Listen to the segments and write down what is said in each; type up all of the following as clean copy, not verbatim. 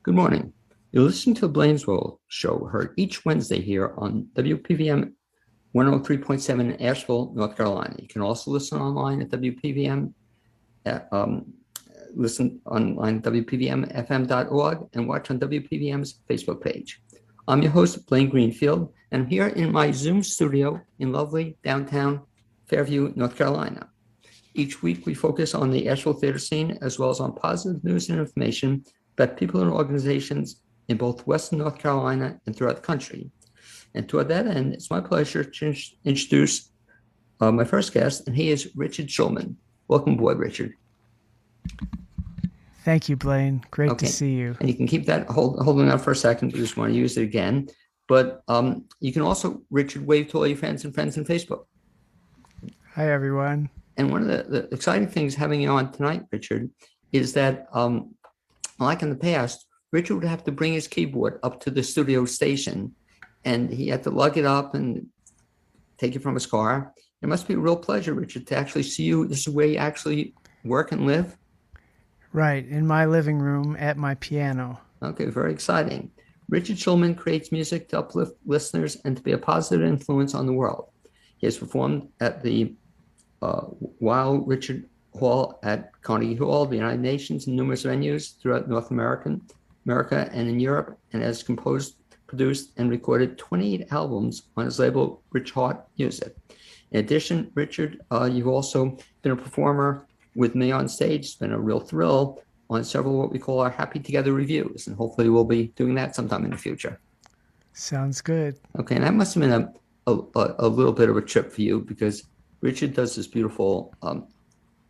Good morning. You're listening to the Blaine's World show, heard each Wednesday here on WPVM 103.7 in Asheville, North Carolina. You can also listen online at WPVM, listen online at WPVMFM.org and watch on WPVM's Facebook page. I'm your host, Blaine Greenfield, and I'm here in my Zoom studio in lovely downtown Fairview, North Carolina. Each week, we focus on the Asheville theater scene, as well as on positive news and information about people and organizations in both Western North Carolina and throughout the country. And toward that end, it's my pleasure to introduce my first guest, and he is Richard Shulman. Welcome aboard, Richard. Thank you, Blaine. Great to see you. And you can keep that holding out for a second. We just want to use it again. But you can also, Richard, wave to all your friends on Facebook. Hi, everyone. And one of the exciting things having you on tonight, Richard, is that like in the past, Richard would have to bring his keyboard up to the studio station, and he had to lug it up and take it from his car. It must be a real pleasure, Richard, to actually see you. This is where you actually work and live? Right, in my living room at my piano. Okay, very exciting. Richard Shulman creates music to uplift listeners and to be a positive influence on the world. He has performed at the Wild Richard Hall at Carnegie Hall, the United Nations, and numerous venues throughout North America and in Europe, and has composed, produced, and recorded 28 albums on his label RichHeart Music. In addition, Richard, you've also been a performer with me on stage. It's been a real thrill on several what we call our Happy Together reviews, and hopefully we'll be doing that sometime in the future. Sounds good. Okay, and that must have been a little bit of a trip for you, because Richard does this beautiful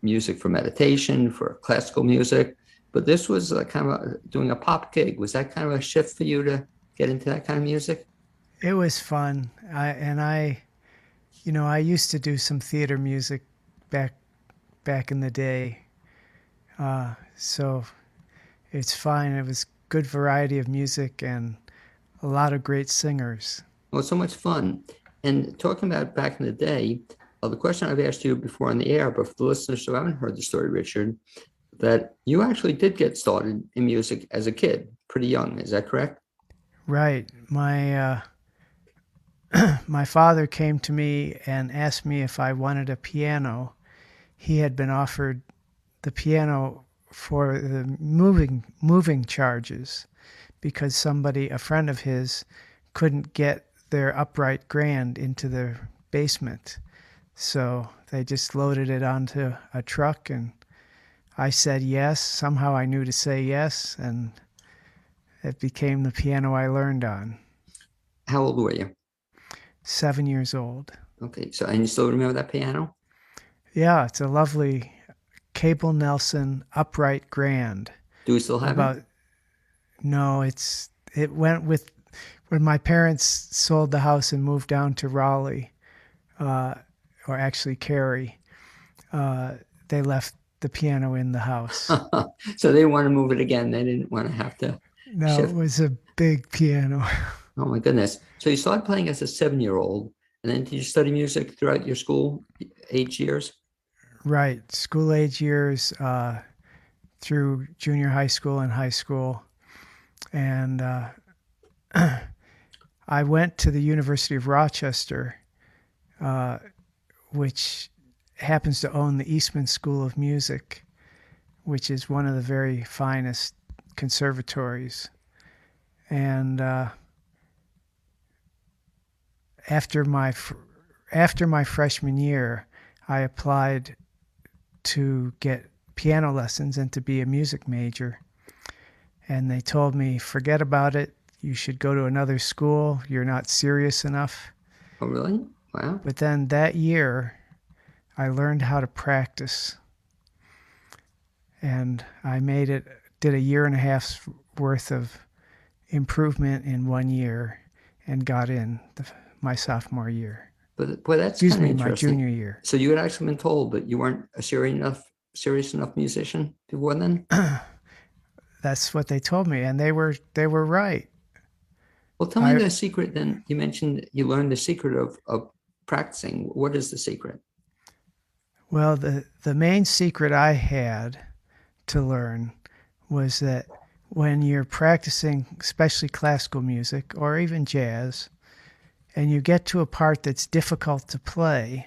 music for meditation, for classical music, but this was kind of doing a pop gig. Was that kind of a shift for you to get into that kind of music? It was fun. I used to do some theater music back in the day. So it's fine. It was good variety of music and a lot of great singers. Well, it's so much fun. And talking about back in the day, the question I've asked you before on the air, but for the listeners who haven't heard the story, Richard, that you actually did get started in music as a kid, pretty young. Is that correct? Right. My father came to me and asked me if I wanted a piano. He had been offered the piano for the moving charges because a friend of his, couldn't get their upright grand into the basement. So they just loaded it onto a truck, and I said yes. Somehow I knew to say yes, and it became the piano I learned on. How old were you? 7 years old. Okay, and you still remember that piano? Yeah, it's a lovely Cable Nelson upright grand. Do we still have it? No, it went with when my parents sold the house and moved down to Raleigh, or actually Cary. They left the piano in the house. So they want to move it again. They didn't want to have to. No, shift. It was a big piano. Oh my goodness. So you started playing as a 7-year-old, and then did you study music throughout your school age years? Right. School age years, through junior high school and high school. And I went to the University of Rochester, which happens to own the Eastman School of Music, which is one of the very finest conservatories. And after my freshman year, I applied to get piano lessons and to be a music major. And they told me, forget about it. You should go to another school. You're not serious enough. Oh, really? Wow. But then that year, I learned how to practice. And I did a year and a half's worth of improvement in 1 year and got in my sophomore year. But boy, that's kind of interesting. My junior year. So you had actually been told, but you weren't a serious enough musician before then? That's what they told me, and they were right. Well, tell me the secret then. You mentioned you learned the secret of practicing. What is the secret? Well, the main secret I had to learn was that when you're practicing, especially classical music or even jazz, and you get to a part that's difficult to play,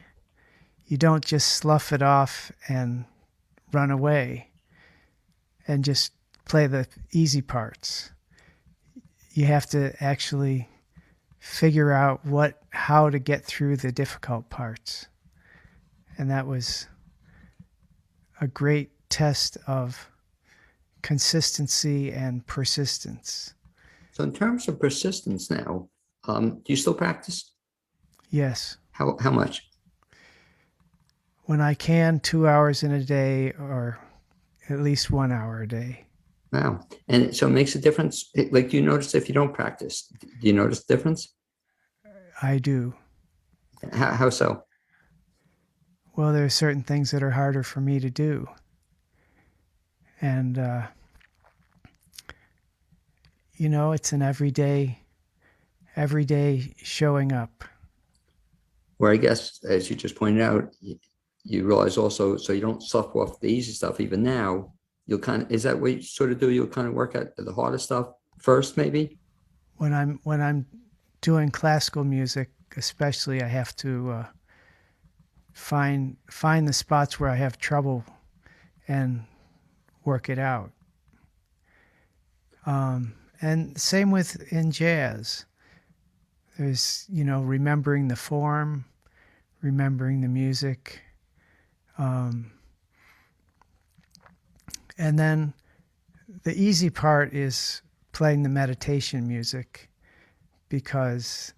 you don't just slough it off and run away and just play the easy parts. You have to actually figure out how to get through the difficult parts. And that was a great test of consistency and persistence. So in terms of persistence now, do you still practice? Yes. How much? When I can, 2 hours in a day or at least 1 hour a day. Wow. And so it makes a difference. Like, do you notice if you don't practice? Do you notice the difference? I do. How so? Well, there are certain things that are harder for me to do. And, it's an everyday showing up. Where I guess, as you just pointed out, you realize also, so you don't slough off the easy stuff even now. You'll is that what you sort of do? You'll kind of work at the harder stuff first, maybe? When I'm doing classical music, especially, I have to find the spots where I have trouble and work it out. And same with in jazz. There's, remembering the form, remembering the music. And then the easy part is playing the meditation music because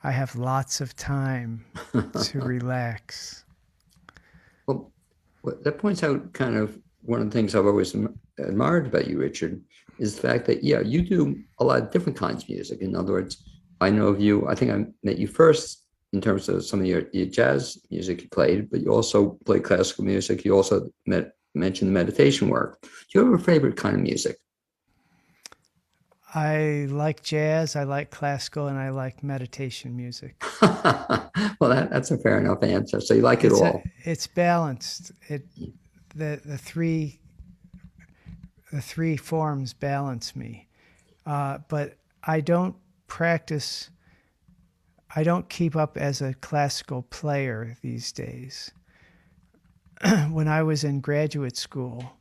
I have lots of time to relax. Well, that points out kind of one of the things I've always admired about you, Richard, is the fact that, yeah, you do a lot of different kinds of music. In other words, I know of you, I think I met you first in terms of some of your jazz music you played, but you also played classical music. You also mentioned the meditation work. Do you have a favorite kind of music? I like jazz, I like classical, and I like meditation music. Well, that's a fair enough answer. So you like it all. It's balanced. The three forms balance me. But I don't practice, I don't keep up as a classical player these days. When I was in graduate school,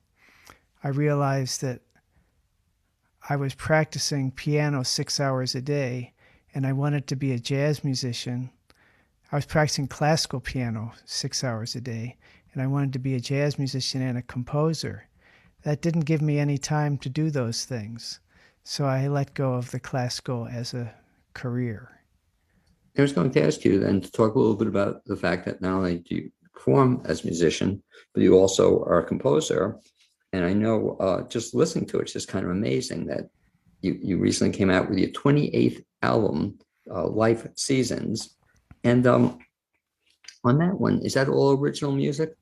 I realized that I was practicing piano 6 hours a day, and I wanted to be a jazz musician. I was practicing classical piano 6 hours a day, and I wanted to be a jazz musician and a composer. That didn't give me any time to do those things. So I let go of the classical as a career. I was going to ask you then to talk a little bit about the fact that not only do you perform as a musician, but you also are a composer. And I know just listening to it, it's just kind of amazing that you recently came out with your 28th album, Life Seasons. And on that one, is that all original music?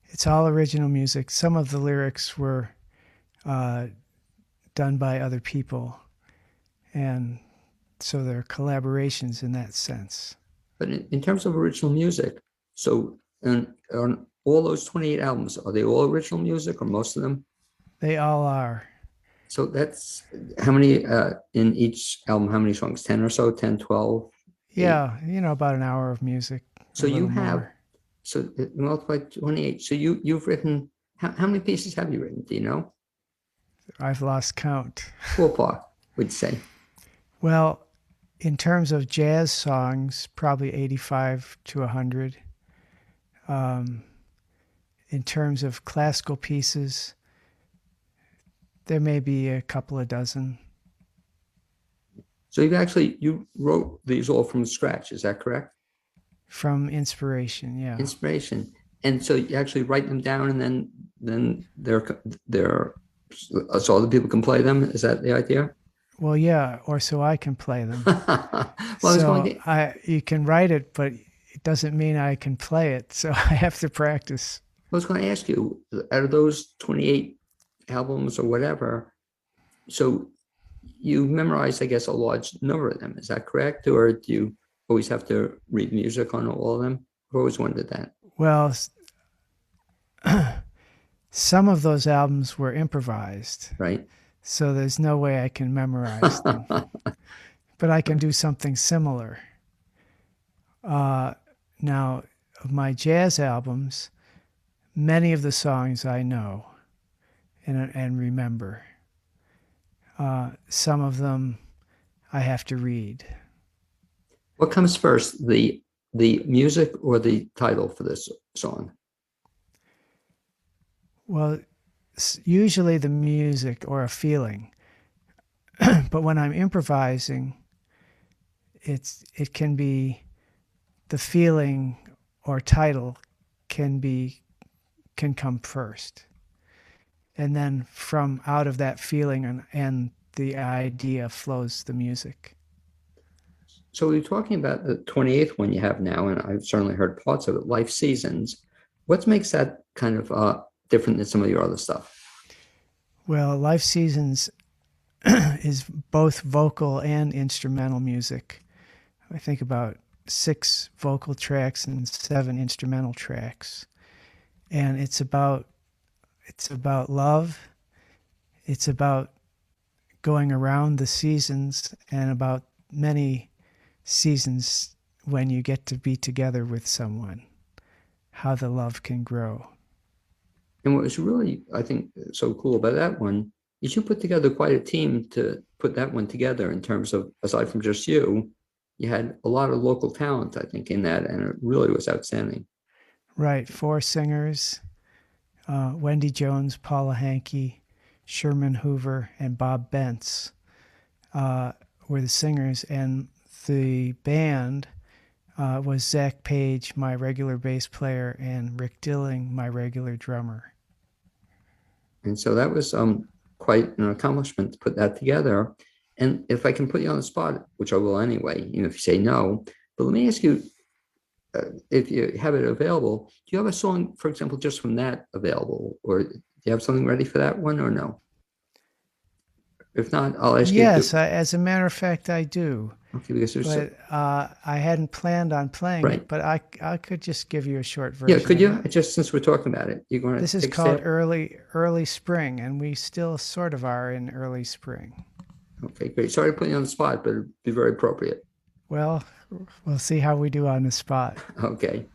It's all original music. Some of the lyrics were done by other people. And so they're collaborations in that sense. But in terms of original music, so on all those 28 albums, are they all original music or most of them? They all are. So that's how many in each album, how many songs? 10 or so, 10, 12? Yeah, about an hour of music. So you have, more. so multiply 28. So you've written, how many pieces have you written? Do you know? I've lost count. Ballpark, would you say? Well, in terms of jazz songs, probably 85 to 100. In terms of classical pieces, there may be a couple of dozen. So you wrote these all from scratch, is that correct? From inspiration, yeah. Inspiration. And so you actually write them down and then they're so other people can play them. Is that the idea? Well, yeah, or so I can play them. Well, you can write it, but it doesn't mean I can play it. So I have to practice. I was going to ask you, out of those 28 albums or whatever, so you memorized, I guess, a large number of them. Is that correct? Or do you always have to read music on all of them? I've always wondered that. Well, some of those albums were improvised. Right. So there's no way I can memorize them, but I can do something similar. Now, of my jazz albums, many of the songs I know and remember. Some of them I have to read. What comes first, the music or the title for this song? Well, usually the music or a feeling, but when I'm improvising, it can be the feeling or title can come first, and then from out of that feeling and the idea flows the music. So we're talking about the 28th one you have now, and I've certainly heard parts of it, Life Seasons. What makes that kind of different than some of your other stuff? Well, Life Seasons is both vocal and instrumental music. I think about 6 vocal tracks and 7 instrumental tracks. And it's about love. It's about going around the seasons and about many seasons when you get to be together with someone, how the love can grow. And what was really, I think, so cool about that one is you put together quite a team to put that one together in terms of, aside from just you had a lot of local talent, I think, in that, and it really was outstanding. Right, 4 singers, Wendy Jones, Paula Hankey, Sherman Hoover, and Bob Bentz were the singers, and the band was Zach Page, my regular bass player, and Rick Dilling, my regular drummer. And so that was quite an accomplishment to put that together. And if I can put you on the spot, which I will anyway, if you say no, but let me ask you, if you have it available, do you have a song, for example, just from that available, or do you have something ready for that one, or no? If not, I'll ask you Yes, to. as a matter of fact, I do. Okay, because there's But I hadn't planned on playing right. it, but I could just give you a short Yeah, version could of you it. just since we're talking about it, you're going to This is take a called stab? early spring, and we still sort of are in early spring. Okay, great. Sorry to put you on the spot, but it'd be very appropriate. Well, we'll see how we do on the spot. Okay.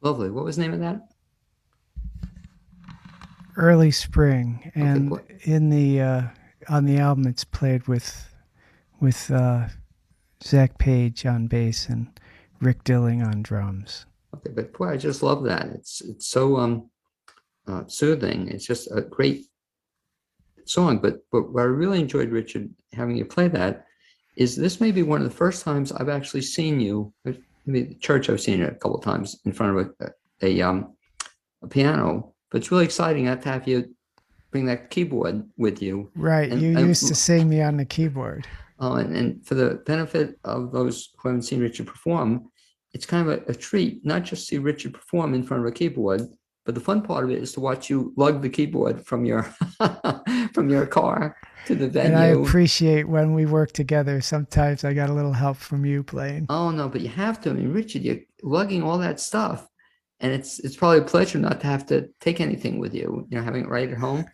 Lovely. What was the name of that? Early spring, Okay, and in the on the album, it's played with Zach Page on bass and Rick Dilling on drums. okay, but boy, I just love that. It's so soothing. It's just a great song. But what I really enjoyed, Richard, having you play that is this may be one of the first times I've actually seen you. Maybe the church I've seen it a couple of times in front of a piano. But it's really exciting to have you bring that keyboard with you. Right. You used to sing me on the keyboard. And for the benefit of those who haven't seen Richard perform, it's kind of a treat, not just see Richard perform in front of a keyboard, but the fun part of it is to watch you lug the keyboard from your from your car to the venue. And I appreciate when we work together. Sometimes I got a little help from you playing. Oh no, but you have to. I mean, Richard, you're lugging all that stuff, and it's probably a pleasure not to have to take anything with you. You know, having it right at home.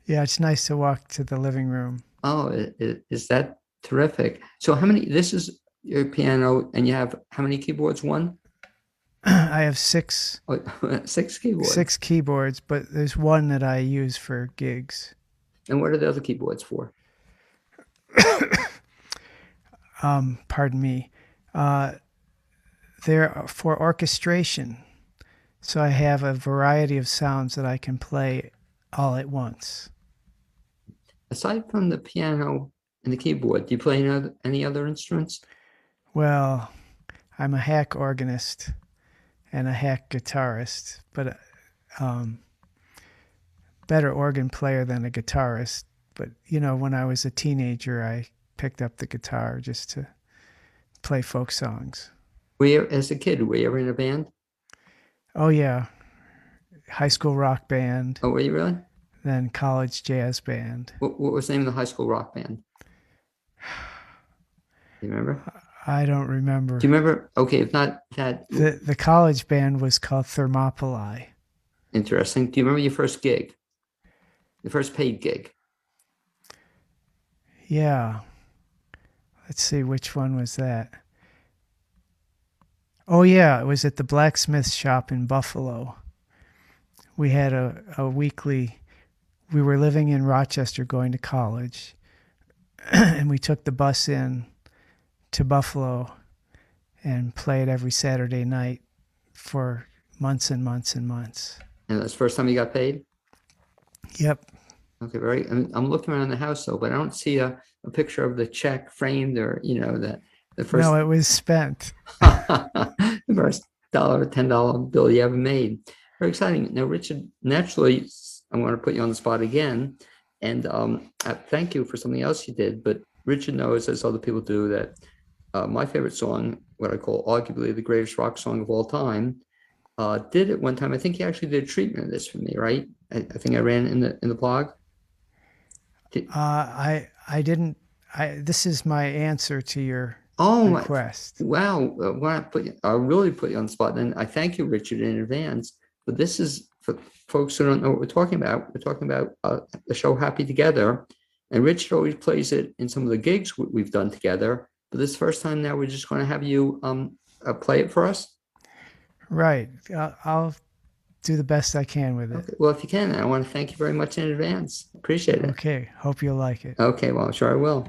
Yeah, it's nice to walk to the living room. Oh, is that terrific? So how many? This is your piano, and you have how many keyboards? One. I have 6. Oh, 6 keyboards. 6 keyboards, but there's one that I use for gigs. And what are the other keyboards for? Pardon me. They're for orchestration. So I have a variety of sounds that I can play all at once. Aside from the piano and the keyboard, do you play any other instruments? Well, I'm a hack organist and a hack guitarist, but better organ player than a guitarist. But, you know, when I was a teenager, I picked up the guitar just to play folk songs. As a kid, were you ever in a band? Oh, yeah. High school rock band. Oh, were you really? Then college jazz band. What was the name of the high school rock band? Do you remember? I don't remember. Do you remember? Okay, if not that. The college band was called Thermopylae. Interesting. Do you remember your first gig? The first paid gig? Yeah. Let's see, which one was that? Oh, yeah, it was at the blacksmith shop in Buffalo. We had a weekly, we were living in Rochester going to college, and we took the bus in to Buffalo and played every Saturday night for months and months and months. And that's the first time you got paid? Yep. Okay, right. I'm looking around the house though, but I don't see a picture of the check framed or, you know, the first. No, it was spent. The first $1, $10 bill you ever made. Very exciting. Now, Richard, naturally, I'm going to put you on the spot again. And thank you for something else you did. But Richard knows, as other people do, that my favorite song, what I call arguably the greatest rock song of all time, did at one time. I think he actually did a treatment of this for me, right? I think I ran in the blog. I didn't. This is my answer to your request. Wow. I'll really put you on the spot. And I thank you, Richard, in advance. But this is for folks who don't know what we're talking about. We're talking about the show Happy Together. And Richard always plays it in some of the gigs we've done together. But this first time now, we're just going to have you play it for us. Right. I'll do the best I can with it. Okay. Well, if you can, I want to thank you very much in advance. Appreciate it. Okay. Hope you'll like it. Okay. Well, I'm sure I will.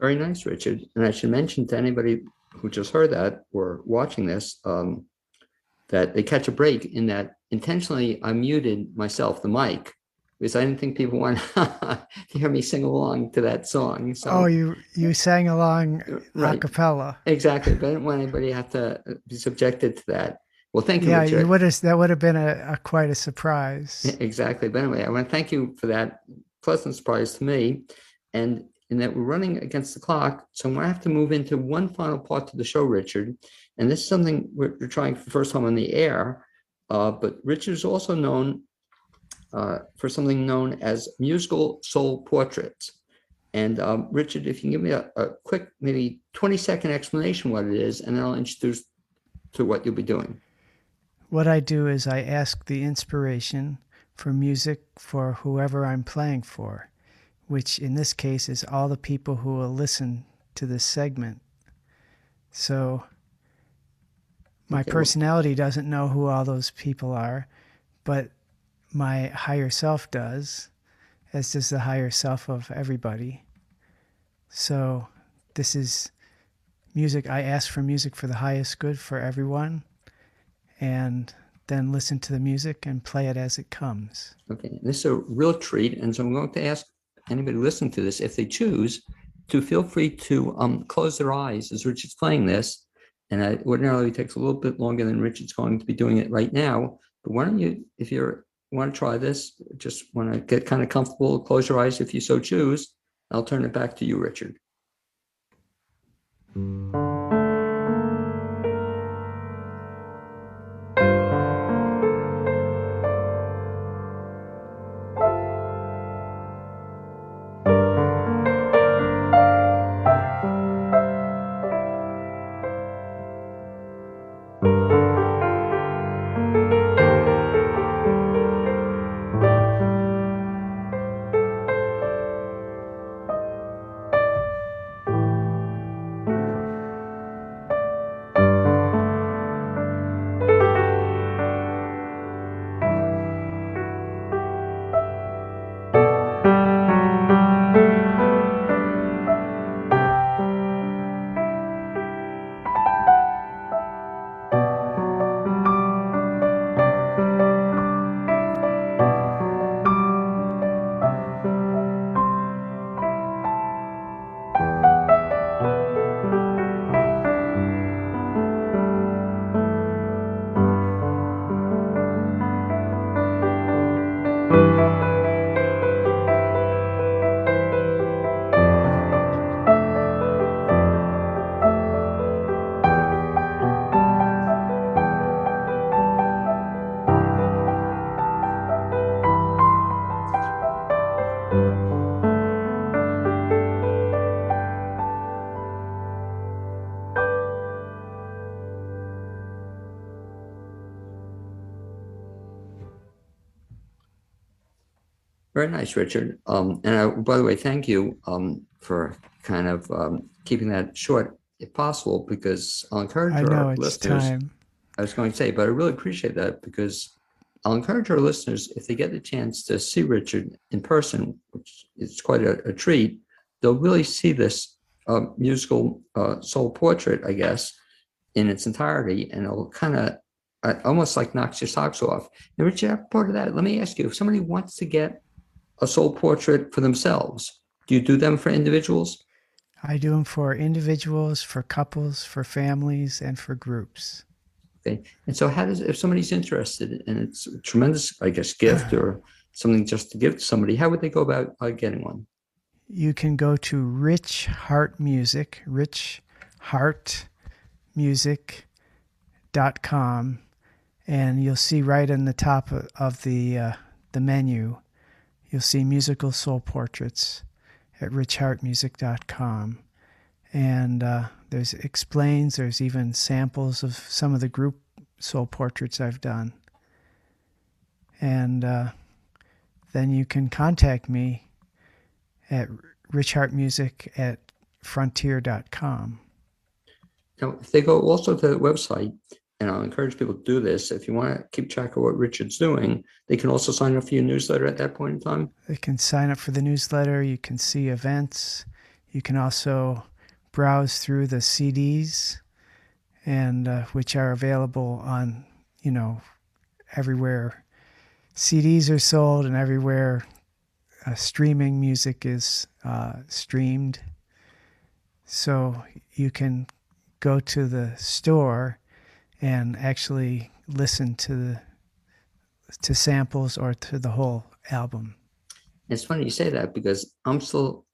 Very nice, Richard. And I should mention to anybody who just heard that or watching this, that they catch a break in that intentionally I muted myself, the mic, because I didn't think people want to hear me sing along to that song. Oh, So, you sang along a right, cappella. exactly. But I didn't want anybody to have to be subjected to that. Well, thank you, Yeah, you Richard. would have. That would have been a quite a surprise. Exactly. But anyway, I want to thank you for that pleasant surprise to me. And in that we're running against the clock. So I'm going to have to move into one final part to the show, Richard. And this is something we're trying for the first time on the air. But Richard is also known for something known as musical soul portraits. And Richard, if you can give me a quick, maybe 20-second explanation what it is, and then I'll introduce to what you'll be doing. What I do is I ask the inspiration for music for whoever I'm playing for, which in this case is all the people who will listen to this segment. So my personality doesn't know who all those people are, but my higher self does, as does the higher self of everybody. So this is music. I ask for music for the highest good for everyone, and then listen to the music and play it as it comes. Okay, this is a real treat. And so I'm going to ask anybody listening to this, if they choose, to feel free to close their eyes as Richard's playing this. And it ordinarily takes a little bit longer than Richard's going to be doing it right now. But why don't you, if you want to try this, just want to get kind of comfortable, close your eyes if you so choose. I'll turn it back to you, Richard. Very nice, Richard. By the way, thank you for kind of keeping that short if possible, because I'll encourage I know our it's listeners. time. I was going to say, but I really appreciate that because I'll encourage our listeners, if they get the chance to see Richard in person, which is quite a treat, they'll really see this musical soul portrait, I guess, in its entirety, and it'll kind of almost like knocks your socks off. And Richard, part of that, let me ask you, if somebody wants to get a soul portrait for themselves, do you do them for individuals? I do them for individuals, for couples, for families, and for groups. Okay. And so how does, if somebody's interested and it's a tremendous, I guess, gift or something just to give to somebody, how would they go about getting one? You can go to RichHeart Music, RichHeartMusic.com, and you'll see right in the top of the menu, you'll see musical soul portraits at RichHeartMusic.com. And there's even samples of some of the group soul portraits I've done. And then you can contact me at richheartmusic@frontier.com. Now, if they go also to the website, and I'll encourage people to do this, if you want to keep track of what Richard's doing, they can also sign up for your newsletter at that point in time. They can sign up for the newsletter. You can see events. You can also browse through the CDs, and which are available on, everywhere CDs are sold and everywhere streaming music is streamed. So you can go to the store and actually listen to samples or to the whole album. It's funny you say that because I'm still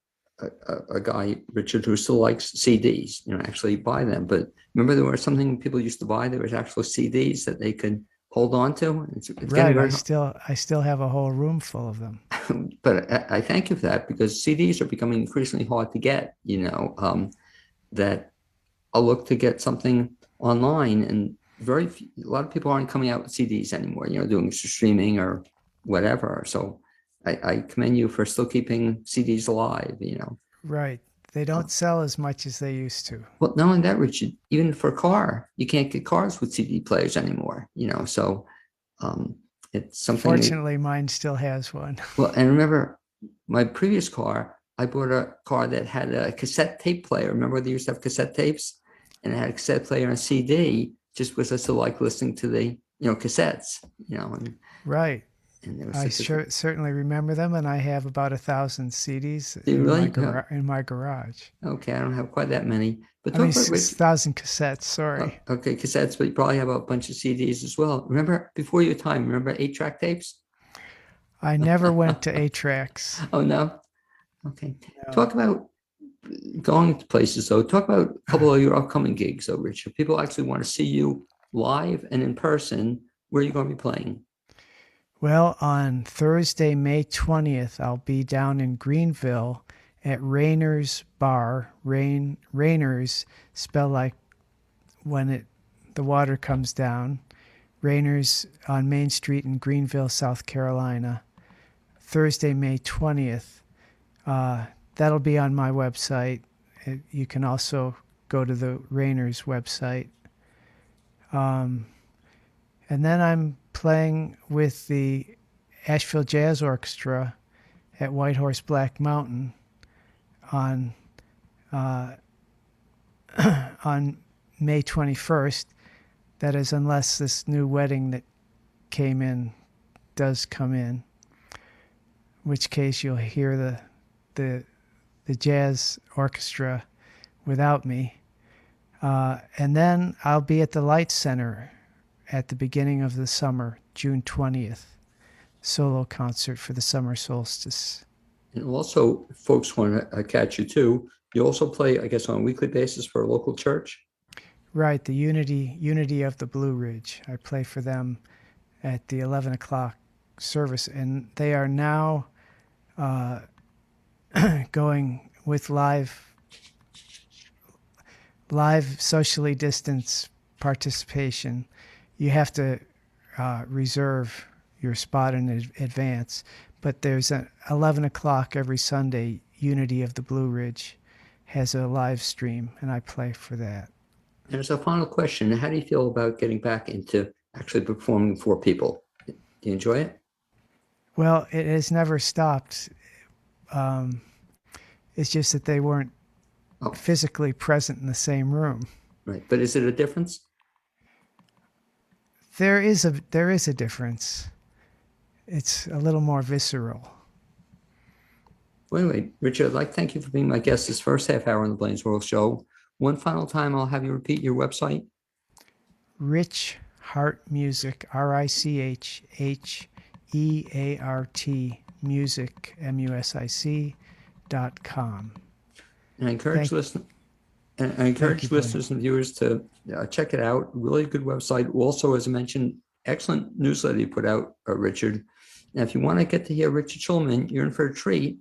a guy, Richard, who still likes CDs, actually buy them. But remember, there was something people used to buy. There was actual CDs that they could hold on to. It's getting Right. very I still have a whole room full of them. but I thank you for that because CDs are becoming increasingly hard to get, that I'll look to get something online and a lot of people aren't coming out with CDs anymore, doing streaming or whatever. So I commend you for still keeping CDs alive. Right. They don't sell as much as they used to. Well, not only that, Richard, even for a car, you can't get cars with CD players anymore, so it's something. Fortunately, mine still has one. Well, and remember, my previous car, I bought a car that had a cassette tape player. Remember they used to have cassette tapes? And it had a cassette player and CD, just because I still like listening to the, cassettes, Right. And there was I certainly remember them, and I have about 1,000 CDs in my garage. Okay, I don't have quite that many. But I mean, 6,000 cassettes, sorry. Okay, cassettes, but you probably have a bunch of CDs as well. Remember, before your time, remember 8-track tapes? I never went to 8-tracks. Oh, no? Okay. No. Talk about going to places, though. Talk about a couple of your upcoming gigs, though, Richard. People actually want to see you live and in person. Where are you going to be playing? Well, on Thursday, May 20th, I'll be down in Greenville at Rainer's Bar. Rainer's, spelled like when the water comes down. Rainer's on Main Street in Greenville, South Carolina. Thursday, May 20th. That'll be on my website. You can also go to the Rainer's website. And then I'm playing with the Asheville Jazz Orchestra at White Horse Black Mountain on May 21st. That is, unless this new wedding that came in does come in, in which case you'll hear the jazz orchestra without me. And then I'll be at the Light Center at the beginning of the summer, June 20th, solo concert for the summer solstice. And also, folks want to catch you too. You also play, I guess, on a weekly basis for a local church? Right, the Unity of the Blue Ridge. I play for them at the 11 o'clock service, and they are now going with live socially distanced participation. You have to reserve your spot in advance, but there's an 11 o'clock every Sunday. Unity of the Blue Ridge has a live stream, and I play for that. And as a final question, how do you feel about getting back into actually performing for people? Do you enjoy it? Well, it has never stopped. It's just that they weren't physically present in the same room. Right, but is it a difference? There is a difference. It's a little more visceral. Well, anyway, Richard, I'd like to thank you for being my guest this first half hour on the Blaine's World Show. One final time, I'll have you repeat your website. RichHeart Music, RichHeart Music, music.com. And I encourage listeners and viewers to check it out. Really good website. Also, as I mentioned, excellent newsletter you put out, Richard. Now, if you want to get to hear Richard Shulman, you're in for a treat.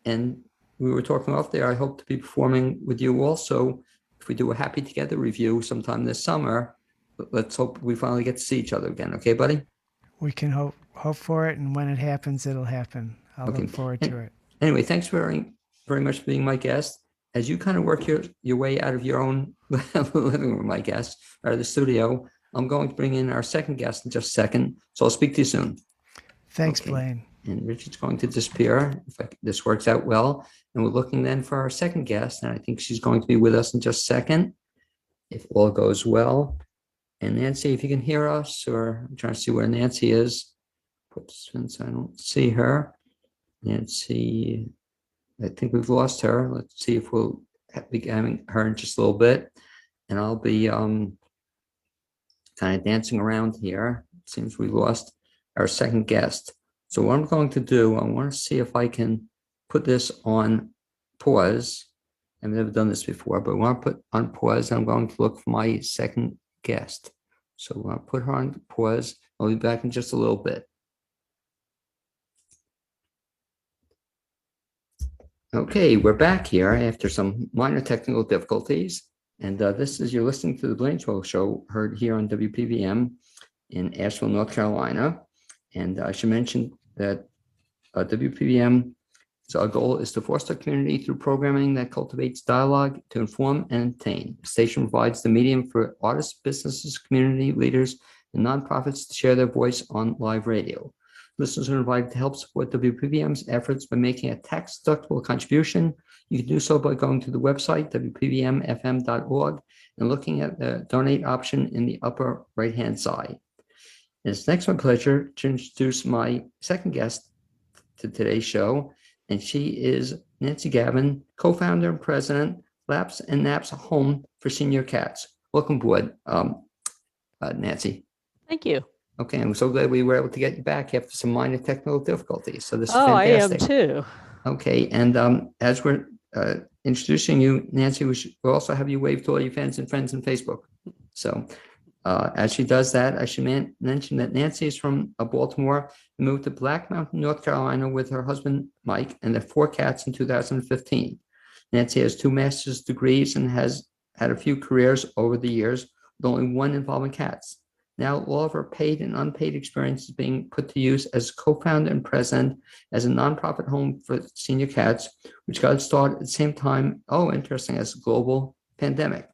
And we were talking off there. I hope to be performing with you also. If we do a Happy Together review sometime this summer, let's hope we finally get to see each other again. Okay, buddy? We can hope for it, and when it happens, it'll happen. I'll look forward to it. Anyway, thanks very, very much for being my guest. As you kind of work your way out of your own living room, I guess, or the studio, I'm going to bring in our second guest in just a second. So I'll speak to you soon. Thanks, Blaine. and Richard's going to disappear if this works out well. And we're looking then for our second guest, and I think she's going to be with us in just a second, if all goes well. And Nancy, if you can hear us, or I'm trying to see where Nancy is. Since I don't see her. Nancy, I think we've lost her. Let's see if we'll be having her in just a little bit. And I'll be kind of dancing around here. It seems we lost our second guest. So what I'm going to do, I want to see if I can put this on pause. I've never done this before, but I want to put on pause. I'm going to look for my second guest. So we're going to put her on pause. I'll be back in just a little bit. Okay, we're back here after some minor technical difficulties. And you're listening to the BLAINESWORLD show, heard here on WPVM in Asheville, North Carolina. And I should mention that WPVM, our goal is to foster community through programming that cultivates dialogue to inform and entertain. The station provides the medium for artists, businesses, community leaders, and nonprofits to share their voice on live radio. Listeners are invited to help support WPVM's efforts by making a tax-deductible contribution. You can do so by going to the website, wpvmfm.org, and looking at the donate option in the upper right-hand side. It's next my pleasure to introduce my second guest to today's show, and she is Nancy Gavin, co-founder and president, Laps and Naps Home for Senior Cats. Welcome aboard, Nancy. Thank you. Okay, I'm so glad we were able to get you back after some minor technical difficulties. So this is fantastic. I am too. Okay, and as we're introducing you, Nancy, we'll also have you wave to all your fans and friends on Facebook. So as she does that, I should mention that Nancy is from Baltimore and moved to Black Mountain, North Carolina with her husband, Mike, and their 4 cats in 2015. Nancy has 2 master's degrees and has had a few careers over the years, with only one involving cats. Now, all of her paid and unpaid experience is being put to use as co-founder and president as a nonprofit home for senior cats, which got started at the same time, interesting, as a global pandemic.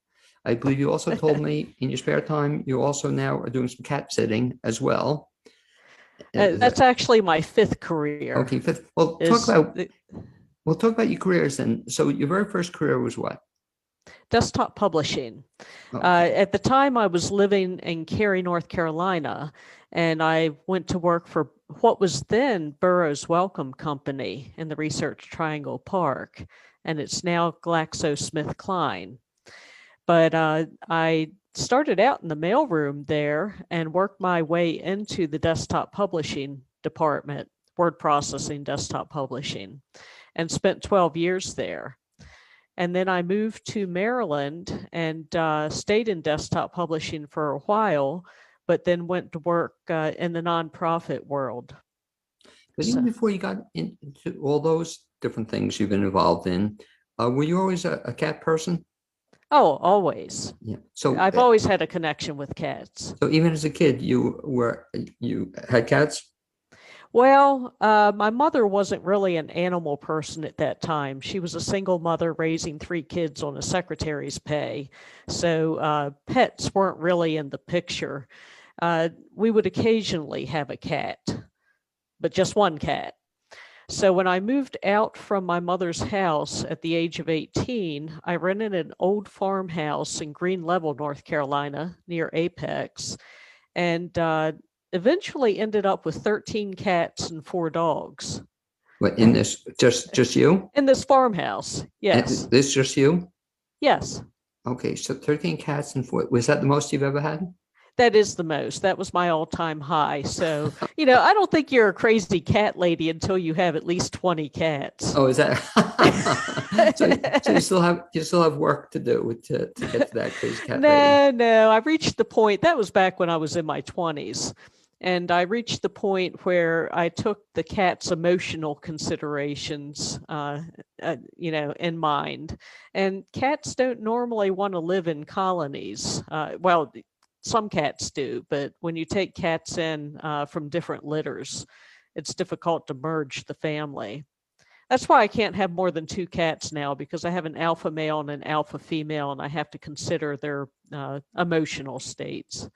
I believe you also told me in your spare time, you also now are doing some cat sitting as well. That's actually my 5th career. Okay, 5th. Well, we'll talk about your careers then. So your very first career was what? Desktop publishing. At the time, I was living in Cary, North Carolina, and I went to work for what was then Burroughs Wellcome Company in the Research Triangle Park, and it's now GlaxoSmithKline. But I started out in the mailroom there and worked my way into the desktop publishing department, word processing, desktop publishing, and spent 12 years there. And then I moved to Maryland and stayed in desktop publishing for a while, but then went to work in the nonprofit world. But even before you got into all those different things you've been involved in, were you always a cat person? Oh, always. Yeah. So I've always had a connection with cats. So even as a kid, you had cats? Well, my mother wasn't really an animal person at that time. She was a single mother raising 3 kids on a secretary's pay. So pets weren't really in the picture. We would occasionally have a cat, but just one cat. So when I moved out from my mother's house at the age of 18, I rented an old farmhouse in Green Level, North Carolina, near Apex, and eventually ended up with 13 cats and 4 dogs. What, in this, just you? In this farmhouse, yes. And this just you? Yes. Okay, so 13 cats and 4, was that the most you've ever had? That is the most. That was my all-time high. So, I don't think you're a crazy cat lady until you have at least 20 cats. Oh, is that? so you still have work to do to get to that crazy cat lady. No. I reached the point, that was back when I was in my 20s. And I reached the point where I took the cat's emotional considerations, in mind. And cats don't normally want to live in colonies. Well, some cats do, but when you take cats in from different litters, it's difficult to merge the family. That's why I can't have more than 2 cats now, because I have an alpha male and an alpha female, and I have to consider their emotional states.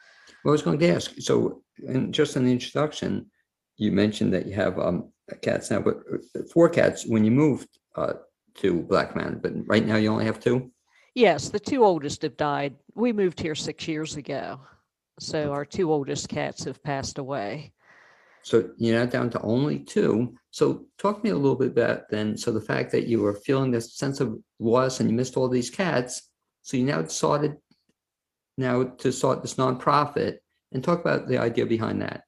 Well, I was going to ask, so just in the introduction, you mentioned that you have cats now, but 4 cats when you moved to Black Mountain, but right now you only have 2? Yes, the 2 oldest have died. We moved here 6 years ago. So Okay. our 2 oldest cats have passed away. So you're now down to only 2. So talk to me a little bit about then. So the fact that you were feeling this sense of loss and you missed all these cats. So you now decided now to start this nonprofit, and talk about the idea behind that.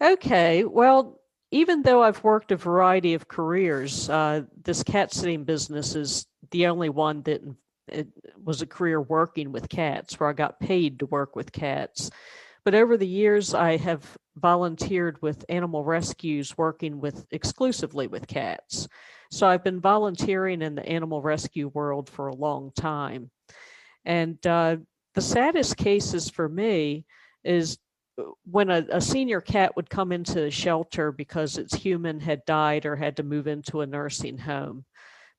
Okay, well, even though I've worked a variety of careers, this cat sitting business is the only one that it was a career working with cats, where I got paid to work with cats. But over the years, I have volunteered with animal rescues working exclusively with cats. So I've been volunteering in the animal rescue world for a long time. And the saddest cases for me is when a senior cat would come into the shelter because its human had died or had to move into a nursing home.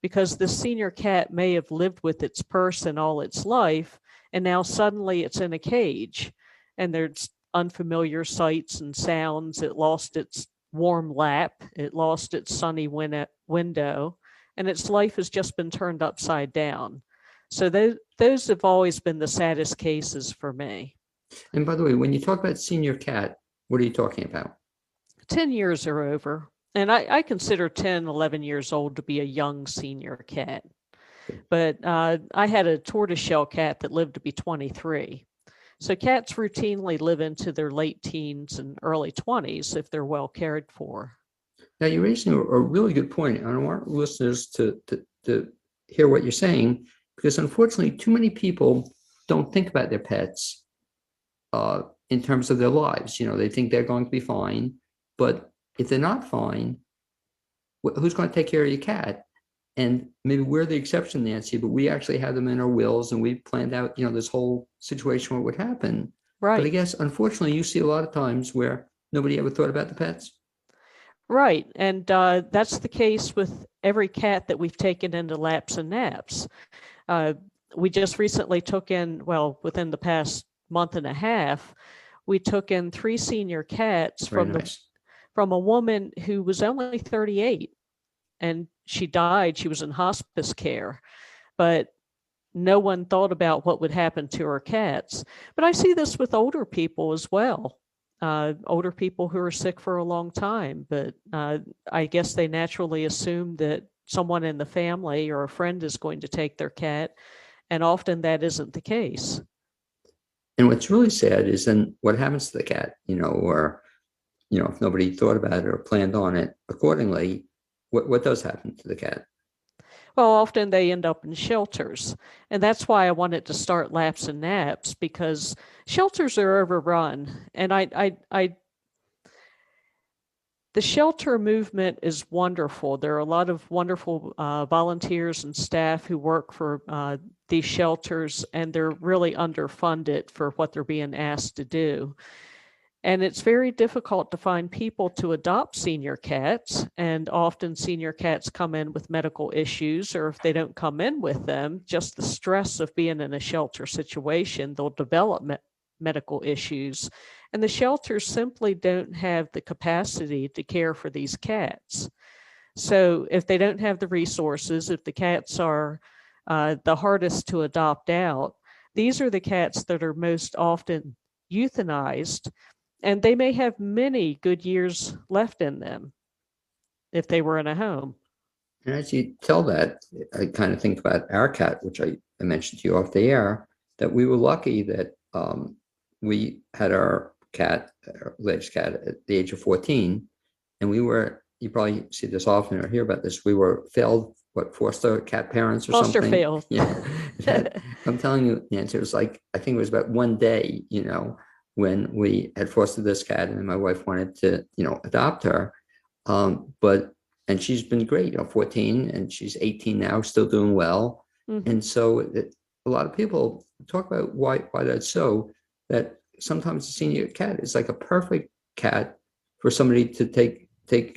Because the senior cat may have lived with its person all its life, and now suddenly it's in a cage, and there's unfamiliar sights and sounds. It lost its warm lap, it lost its sunny window, and its life has just been turned upside down. So those have always been the saddest cases for me. And by the way, when you talk about senior cat, what are you talking about? 10 years or over. And I consider 10, 11 years old to be a young senior cat. But I had a tortoiseshell cat that lived to be 23. So cats routinely live into their late teens and early 20s if they're well cared for. Now, you're raising a really good point, and I want listeners to hear what you're saying, because unfortunately, too many people don't think about their pets in terms of their lives. You know, they think they're going to be fine, but if they're not fine, who's going to take care of your cat? And maybe we're the exception, Nancy, but we actually have them in our wills, and we planned out, you know, this whole situation, what would happen. Right. But I guess, unfortunately, you see a lot of times where nobody ever thought about the pets. Right. And that's the case with every cat that we've taken into laps and naps. We just recently took in, well, within the past month and a half, we took in 3 senior cats from a woman who was only 38, and she died. She was in hospice care, but no one thought about what would happen to her cats. But I see this with older people as well. Older people who are sick for a long time, but I guess they naturally assume that someone in the family or a friend is going to take their cat, and often that isn't the case. And what's really sad is then what happens to the cat, you know, or, you know, if nobody thought about it or planned on it accordingly, what does happen to the cat? Well, often they end up in shelters. And that's why I wanted to start Laps and Naps, because shelters are overrun. And the shelter movement is wonderful. There are a lot of wonderful volunteers and staff who work for these shelters, and they're really underfunded for what they're being asked to do. And it's very difficult to find people to adopt senior cats. And often senior cats come in with medical issues, or if they don't come in with them, just the stress of being in a shelter situation, they'll develop medical issues. And the shelters simply don't have the capacity to care for these cats. So if they don't have the resources, if the cats are the hardest to adopt out, these are the cats that are most often euthanized. And they may have many good years left in them if they were in a home. And as you tell that, I kind of think about our cat, which I mentioned to you off the air, that we were lucky that we had our cat, our alleged cat, at the age of 14. And we were, you probably see this often or hear about this, we were failed, foster cat parents or Foster something? failed. Yeah. I'm telling you, Nancy, it was like, I think it was about one day, you know, when we had fostered this cat, and my wife wanted to, you know, adopt her. And she's been great, you know, 14, and she's 18 now, still doing well. Mm-hmm. And so a lot of people talk about why that's so, that sometimes a senior cat is like a perfect cat for somebody to take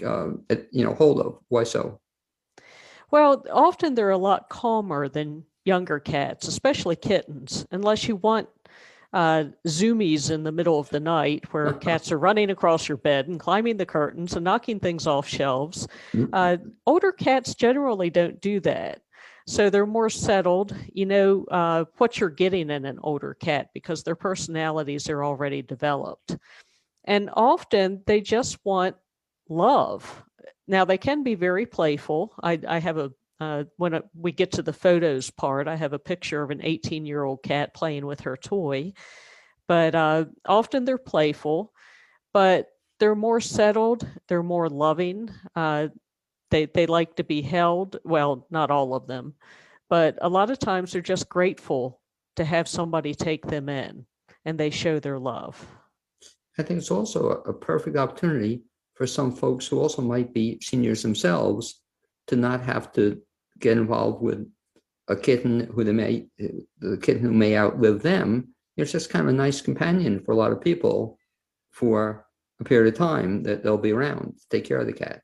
you know, hold of. Why so? Well, often they're a lot calmer than younger cats, especially kittens, unless you want zoomies in the middle of the night where cats are running across your bed and climbing the curtains and knocking things off shelves. Older cats generally don't do that. So they're more settled. You know what you're getting in an older cat because their personalities are already developed. And often they just want love. Now, they can be very playful. I have when we get to the photos part, I have a picture of an 18-year-old cat playing with her toy. But often they're playful, but they're more settled. They're more loving. They like to be held. Well, not all of them, but a lot of times they're just grateful to have somebody take them in, and they show their love. I think it's also a perfect opportunity for some folks who also might be seniors themselves to not have to get involved with a kitten the kitten who may outlive them. It's just kind of a nice companion for a lot of people for a period of time that they'll be around to take care of the cat.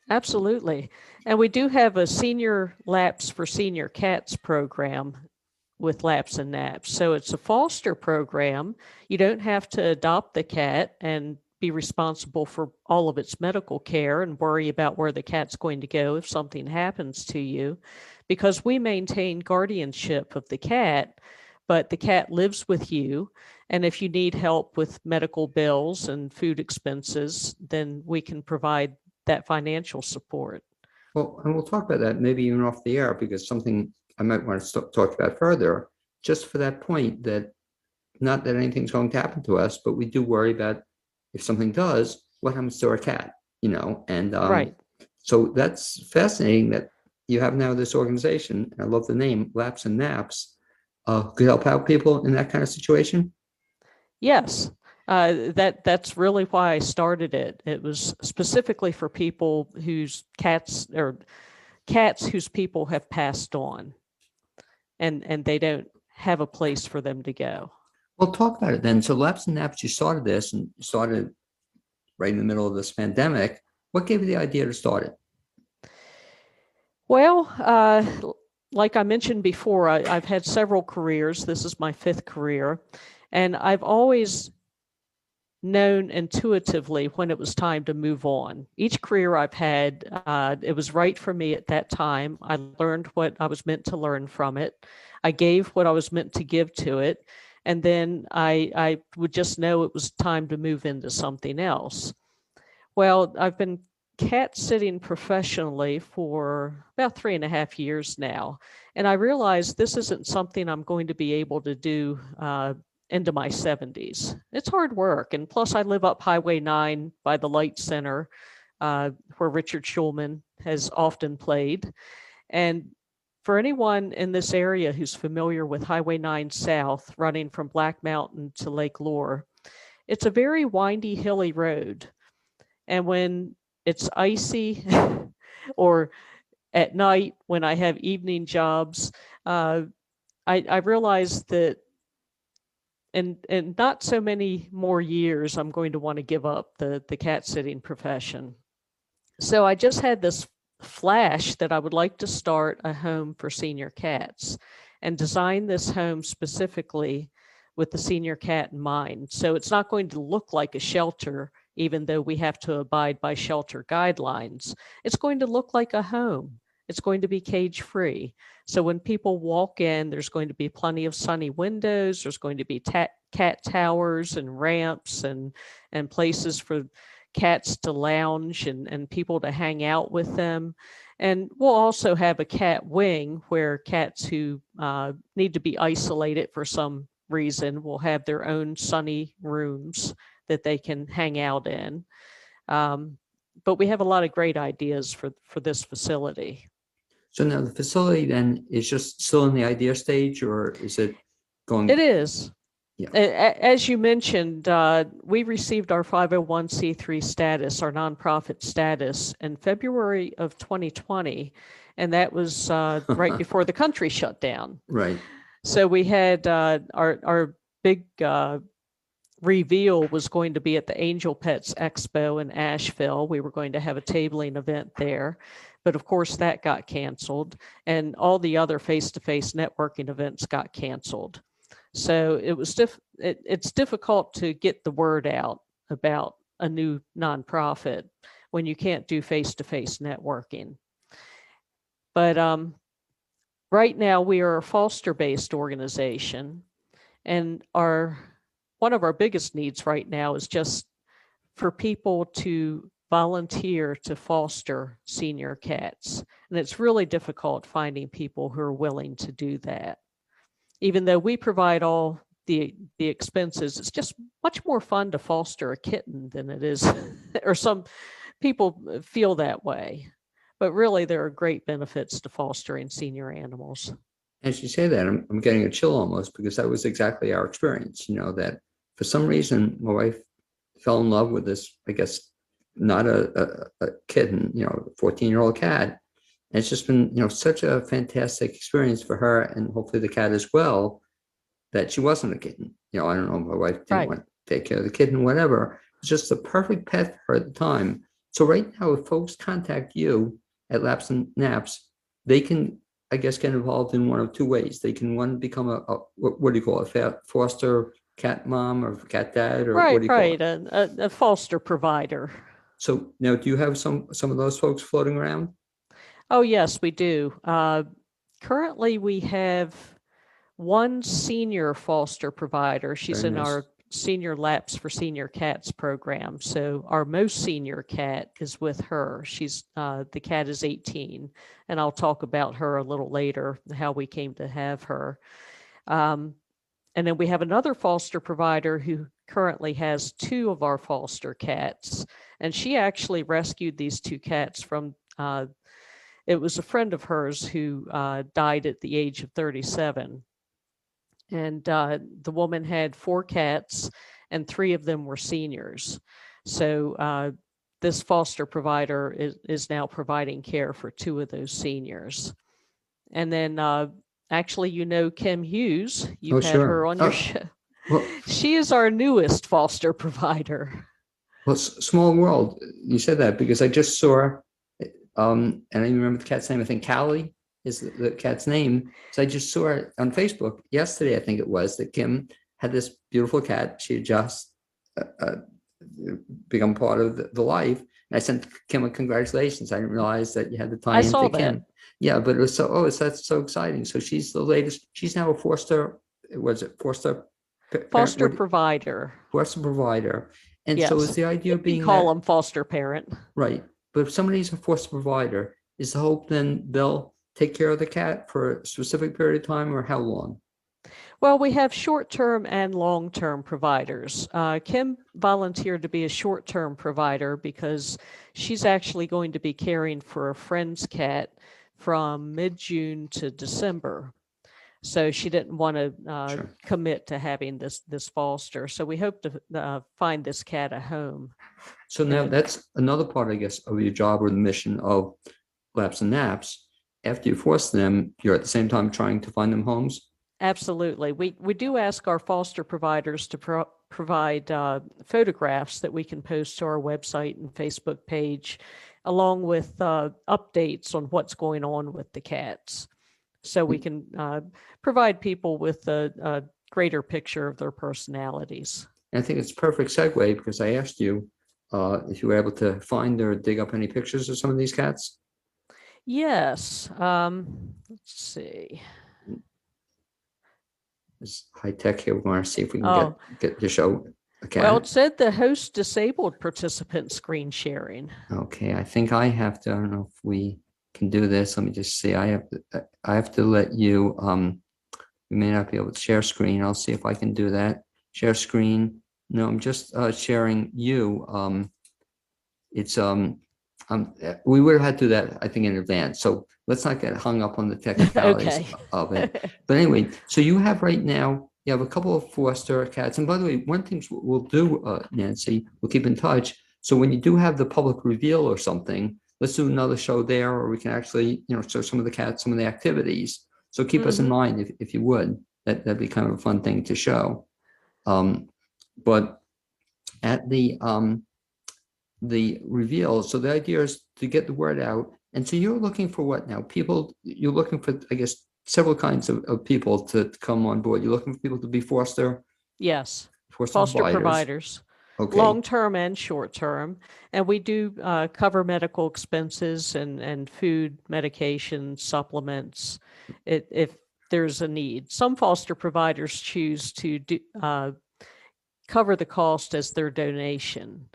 Absolutely. And we do have a senior laps for senior cats program with laps and naps. So it's a foster program. You don't have to adopt the cat and be responsible for all of its medical care and worry about where the cat's going to go if something happens to you, because we maintain guardianship of the cat, but the cat lives with you. And if you need help with medical bills and food expenses, then we can provide that financial support. Well, and we'll talk about that maybe even off the air, because something I might want to talk about further, just for that point, that not that anything's going to happen to us, but we do worry about if something does, what happens to our cat, and right. So that's fascinating that you have now this organization. I love the name, Laps and Naps, could help out people in that kind of situation. Yes. That's really why I started it. It was specifically for people whose cats whose people have passed on, and they don't have a place for them to go. Well, talk about it then. So Laps and Naps, you started this and started right in the middle of this pandemic. What gave you the idea to start it? Well, like I mentioned before, I've had several careers. This is my 5th career, and I've always known intuitively when it was time to move on. Each career I've had, it was right for me at that time. I learned what I was meant to learn from it. I gave what I was meant to give to it. And then I would just know it was time to move into something else. Well, I've been cat sitting professionally for about 3.5 years now. And I realized this isn't something I'm going to be able to do into my 70s. It's hard work. And plus, I live up Highway 9 by the Light Center, where Richard Shulman has often played. And for anyone in this area who's familiar with Highway 9 South, running from Black Mountain to Lake Lure, it's a very windy, hilly road. And when it's icy or at night when I have evening jobs, I realize that in not so many more years, I'm going to want to give up the cat sitting profession. So I just had this flash that I would like to start a home for senior cats and design this home specifically with the senior cat in mind. So it's not going to look like a shelter, even though we have to abide by shelter guidelines. It's going to look like a home. It's going to be cage-free. So when people walk in, there's going to be plenty of sunny windows. There's going to be cat towers and ramps and places for cats to lounge and people to hang out with them. And we'll also have a cat wing where cats who need to be isolated for some reason will have their own sunny rooms that they can hang out in. But we have a lot of great ideas for this facility. So now the facility then is just still in the idea stage, or is it going? It is. Yeah. As you mentioned, we received our 501c3 status, our nonprofit status, in February of 2020, and that was right before the country shut down. Right. So we had our big reveal was going to be at the Angel Pets Expo in Asheville. We were going to have a tabling event there, but of course that got canceled, and all the other face-to-face networking events got canceled. So it's difficult to get the word out about a new nonprofit when you can't do face-to-face networking. But right now we are a foster-based organization, and one of our biggest needs right now is just for people to volunteer to foster senior cats. And it's really difficult finding people who are willing to do that. Even though we provide all the expenses, it's just much more fun to foster a kitten than it is, or some people feel that way. But really, there are great benefits to fostering senior animals. As you say that, I'm getting a chill almost, because that was exactly our experience. That for some reason, my wife fell in love with this, I guess, not a kitten, 14-year-old cat. And it's just been, such a fantastic experience for her, and hopefully the cat as well, that she wasn't a kitten. I don't know, my wife didn't want to take care of the kitten, whatever. It's just the perfect pet for her at the time. So right now, if folks contact you at Laps and Naps, they can, I guess, get involved in one of two ways. They can, one, become what do you call it, a foster cat mom or cat dad, or what do you call it? A foster provider. So now, do you have some of those folks floating around? Oh, yes, we do. Currently, we have one senior foster provider. She's in our Senior Laps for Senior Cats program. So our most senior cat is with her. The cat is 18, and I'll talk about her a little later, how we came to have her. And then we have another foster provider who currently has two of our foster cats, and she actually rescued these two cats from, it was a friend of hers who died at the age of 37. And the woman had 4 cats, and 3 of them were seniors. So this foster provider is now providing care for 2 of those seniors. And then actually, Kim Hughes, you've had her on your show. Well, she is our newest foster provider. Well, small world. You said that because I just saw, and I remember the cat's name. I think Callie is the cat's name. So I just saw it on Facebook yesterday, I think it was, that Kim had this beautiful cat. She had just become part of the life. And I sent Kim a congratulations. I didn't realize that you had the tie into Kim. Yeah, but it was that's so exciting. So she's the latest. She's now a foster. Was it foster? Foster provider. Foster provider. And yes. So is the idea being call them foster parent. Right. But if somebody's a foster provider, is the hope then they'll take care of the cat for a specific period of time, or how long? Well, we have short-term and long-term providers. Kim volunteered to be a short-term provider because she's actually going to be caring for a friend's cat from mid-June to December. So she didn't want to commit to having this foster. So we hope to find this cat a home. So now that's another part, I guess, of your job or the mission of Laps and Naps. After you foster them, you're at the same time trying to find them homes? Absolutely. We do ask our foster providers to provide photographs that we can post to our website and Facebook page, along with updates on what's going on with the cats. So we can provide people with a greater picture of their personalities. And I think it's a perfect segue because I asked you if you were able to find or dig up any pictures of some of these cats. Yes. Let's see. It's high tech here. We want to see if we can get to show a cat. Well, it said the host disabled participant screen sharing. Okay, I think I have to. I don't know if we can do this. Let me just see. I have to let you. We may not be able to share screen. I'll see if I can do that. Share screen. No, I'm just sharing you. We would have had to do that, I think, in advance. So let's not get hung up on the technicalities of it. But anyway, so you have right now, you have a couple of foster cats. And by the way, one thing we'll do, Nancy, we'll keep in touch. So when you do have the public reveal or something, let's do another show there, or we can actually, show some of the cats, some of the activities. So keep us in mind if you would. That'd be kind of a fun thing to show. But at the reveal, so the idea is to get the word out. And so you're looking for what now? You're looking for, I guess, several kinds of people to come on board. You're looking for people to be foster Yes, foster foster providers. providers, Okay. long-term and short-term. And we do cover medical expenses and food, medication, supplements, if there's a need. Some foster providers choose to cover the cost as their donation,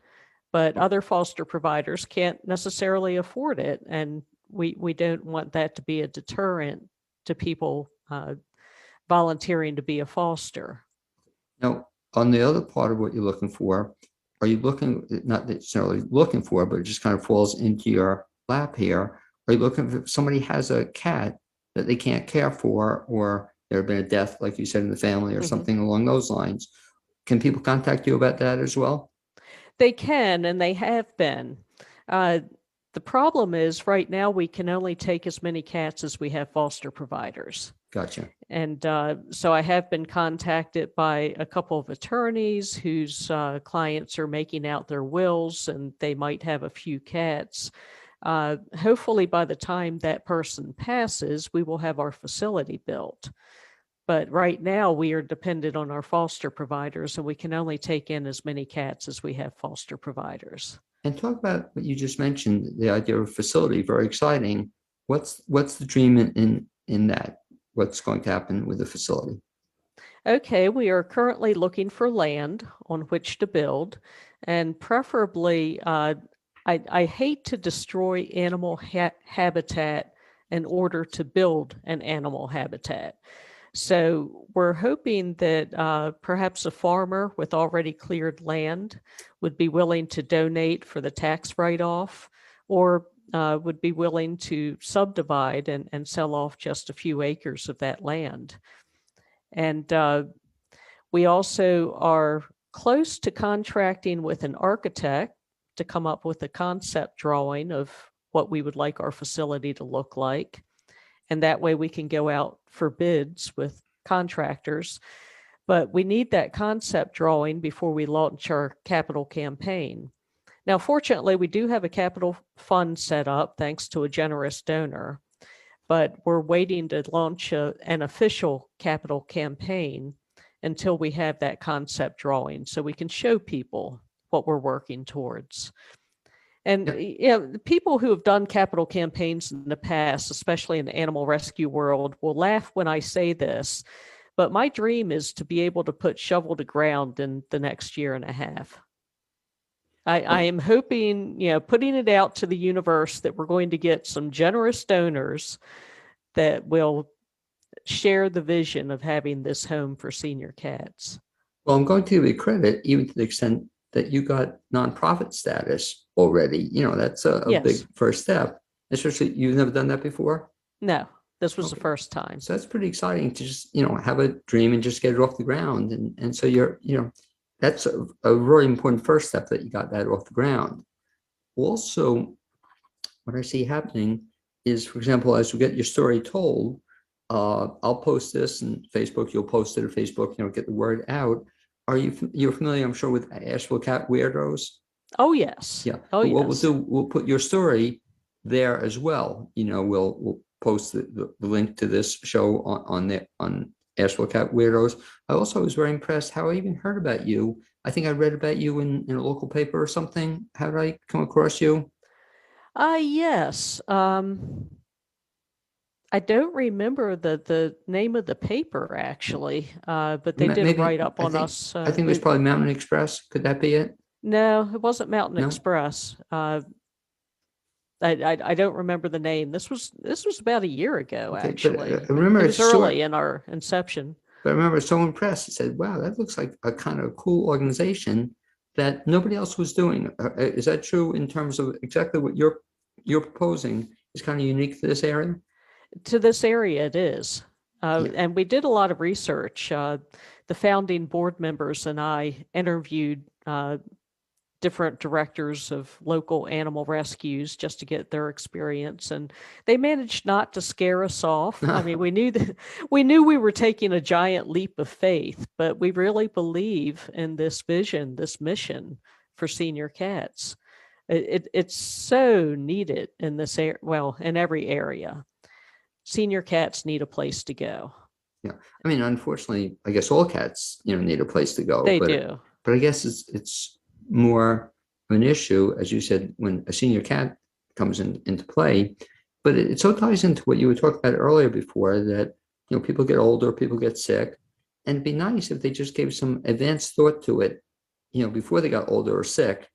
but other foster providers can't necessarily afford it. And we don't want that to be a deterrent to people volunteering to be a foster. Now, on the other part of what you're looking for, are you looking, not necessarily looking for, but it just kind of falls into your lap here. Are you looking for, if somebody has a cat that they can't care for, or there have been a death, like you said, in the family or something along those lines? Can people contact you about that as well? They can, and they have been. The problem is right now we can only take as many cats as we have foster providers. Gotcha. And so I have been contacted by a couple of attorneys whose clients are making out their wills, and they might have a few cats. Hopefully by the time that person passes, we will have our facility built. But right now we are dependent on our foster providers, and we can only take in as many cats as we have foster providers. And talk about what you just mentioned, the idea of facility, very exciting. What's the dream in that? What's going to happen with the facility? Okay, we are currently looking for land on which to build, and preferably, I hate to destroy animal habitat in order to build an animal habitat. So we're hoping that perhaps a farmer with already cleared land would be willing to donate for the tax write-off, or would be willing to subdivide and sell off just a few acres of that land. And we also are close to contracting with an architect to come up with a concept drawing of what we would like our facility to look like. And that way we can go out for bids with contractors. But we need that concept drawing before we launch our capital campaign. Now, fortunately, we do have a capital fund set up thanks to a generous donor, but we're waiting to launch an official capital campaign until we have that concept drawing so we can show people what we're working towards. And the people who have done capital campaigns in the past, especially in the animal rescue world, will laugh when I say this, but my dream is to be able to put shovel to ground in the next year and a half. I am hoping, putting it out to the universe that we're going to get some generous donors that will share the vision of having this home for senior cats. Well, I'm going to give you credit, even to the extent that you got nonprofit status already. That's a Yes. big first step. Especially, you've never done that before? No, this was the Okay. first time. So that's pretty exciting to just, have a dream and just get it off the ground. And so that's a really important first step, that you got that off the ground. Also, what I see happening is, for example, as we get your story told, I'll post this on Facebook, you'll post it on Facebook, get the word out. You're familiar, I'm sure, with Asheville Cat Weirdos? Oh, yes. Yeah. Oh, But yes. what we'll do, we'll put your story there as well. We'll post the link to this show on Asheville Cat Weirdos. I also was very impressed how I even heard about you. I think I read about you in a local paper or something. How did I come across you? Yes. I don't remember the name of the paper, actually, but they did a Maybe- write-up I on think- us. I think it was probably Mountain Express. Could that be it? No, it wasn't Mountain No? Express. I don't remember the name. This was about a year ago, Okay, but, actually. I remember it was it's short. early in our inception. But I remember so impressed. I said, wow, that looks like a kind of cool organization that nobody else was doing. Is that true in terms of exactly what you're proposing is kind of unique to this area? To this area, it is. Yeah. And we did a lot of research. The founding board members and I interviewed different directors of local animal rescues just to get their experience, and they managed not to scare us off. I mean, we knew we were taking a giant leap of faith, but we really believe in this vision, this mission for senior cats. It's so needed in this area, well, in every area. senior cats need a place to go. Yeah. I mean, unfortunately, I guess all cats, need a place to go. They but, do. But I guess it's more of an issue, as you said, when a senior cat comes into play. But it so ties into what you were talking about earlier before, that, people get older, people get sick. And it'd be nice if they just gave some advanced thought to it, before they got older or sick,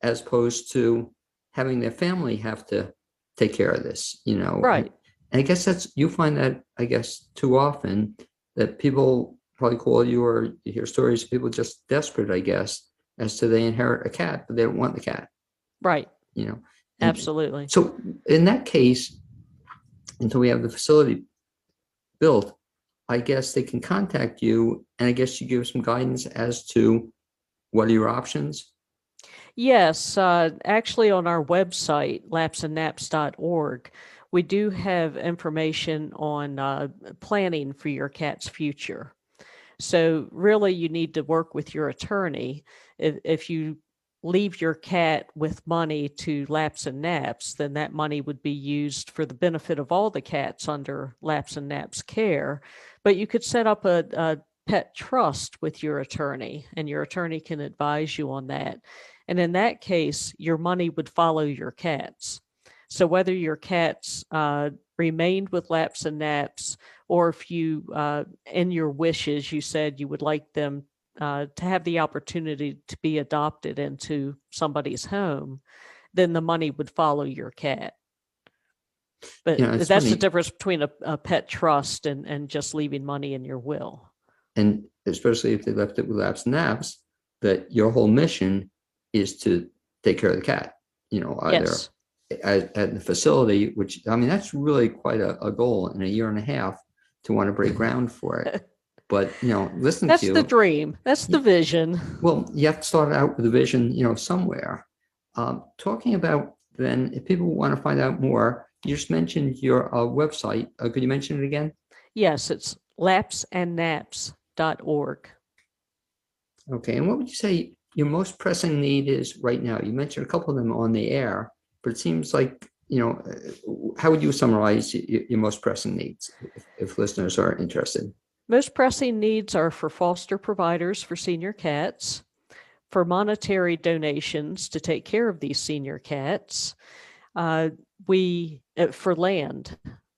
as opposed to having their family have to take care of this, Right. And I guess you find that, I guess, too often, that people probably call you, or you hear stories of people just desperate, I guess, as to they inherit a cat, but they don't want the cat. Right. And Absolutely. So in that case, until we have the facility built, I guess they can contact you, and I guess you give some guidance as to what are your options. Yes, actually on our website, lapsandnaps.org, we do have information on planning for your cat's future. So really you need to work with your attorney. If you leave your cat with money to Laps and Naps, then that money would be used for the benefit of all the cats under Laps and Naps care. But you could set up a pet trust with your attorney, and your attorney can advise you on that. And in that case, your money would follow your cats. So whether your cats remained with Laps and Naps, or if you, in your wishes, you said you would like them to have the opportunity to be adopted into somebody's home, then the money would follow your cat. But that's funny. The difference between a pet trust and just leaving money in your will. And especially if they left it with Laps and Naps, that your whole mission is to take care of the cat, either yes. at the facility, which, I mean, that's really quite a goal in a year and a half to want to break ground for it. But, listening that's to you. That's the dream. That's the vision. Well, you have to start out with a vision, somewhere. Talking about then, if people want to find out more, you just mentioned your website. Could you mention it again? Yes, it's lapsandnaps.org. Okay. And what would you say your most pressing need is right now? You mentioned a couple of them on the air, but it seems like, how would you summarize your most pressing needs if listeners are interested? Most pressing needs are for foster providers for senior cats, for monetary donations to take care of these senior cats. For land,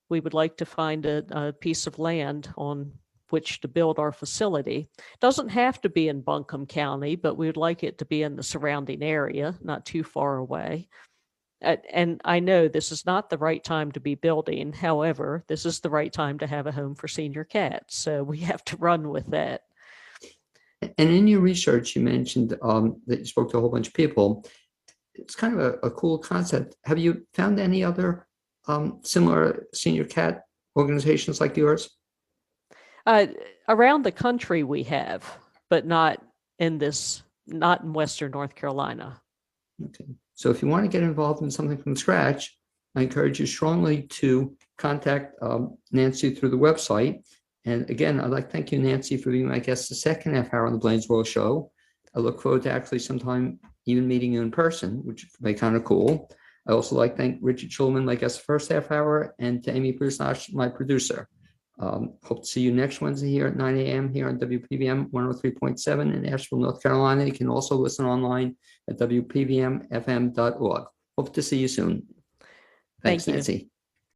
we would like to find a piece of land on which to build our facility. It doesn't have to be in Buncombe County, but we would like it to be in the surrounding area, not too far away. And I know this is not the right time to be building. However, this is the right time to have a home for senior cats. So we have to run with that. And in your research, you mentioned that you spoke to a whole bunch of people. It's kind of a cool concept. Have you found any other similar senior cat organizations like yours? Around the country we have, but not in Western North Carolina. Okay. So if you want to get involved in something from scratch, I encourage you strongly to contact Nancy through the website. And again, I'd like to thank you, Nancy, for being my guest the second half hour on the Blaine's World Show. I look forward to actually sometime even meeting you in person, which would be kind of cool. I also like to thank Richard Shulman, my guest the first half hour, and to Amy Brusnash, my producer. Hope to see you next Wednesday here at 9 a.m. here on WPVM 103.7 in Asheville, North Carolina. You can also listen online at WPVMFM.org. Hope to see you soon. Thanks, Nancy.